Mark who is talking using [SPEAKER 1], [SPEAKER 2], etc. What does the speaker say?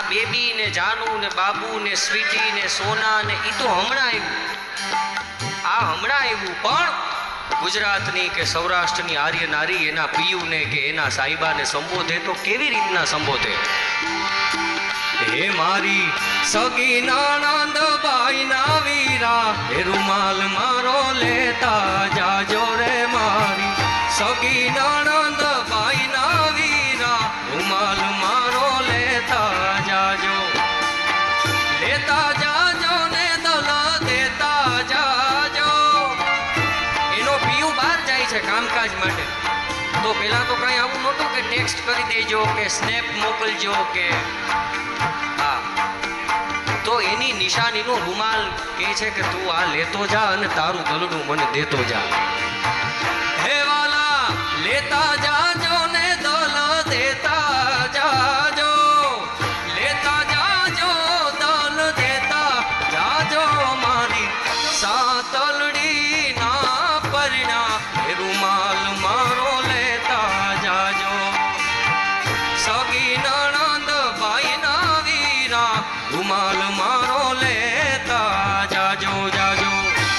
[SPEAKER 1] Baby ને જાનુ ને બાબુ ને સ્વીટી ને સોના ને ઈ તો હમણાં આવ્યું પણ ગુજરાતની કે સૌરાષ્ટ્રની આર્ય નારી એના પિયુને કે એના સાહેબાને સંબોધે તો કેવી રીતના સંબોધે? હે મારી સગી નણંદ બાઈ ના વીરા, હે રૂમાલ મારો લેતા જાજો રે મારી સગી નણંદ બાઈ ના વીરા, રૂમાલ મારો લેતા જાજો, લેતા જાજો ને દલ દેતા જાજો. એનો પિયુ બહાર જાય છે કામકાજ માટે, તો પેલા તો કઈ આવું નહોતું કે ટેક્સ્ટ કરી દેજો કે સ્નેપ મોકલજો કે તો એની નિશાનીનો રૂમાલ કહે છે કે તું આ લેતો જા અને તારું ગલડું મને દેતો જા. હે વાલા લેતા જાજો ને દલ દેતા જાજો, લેતા જાજો દલ દેતા જાજો મારી સાતલડી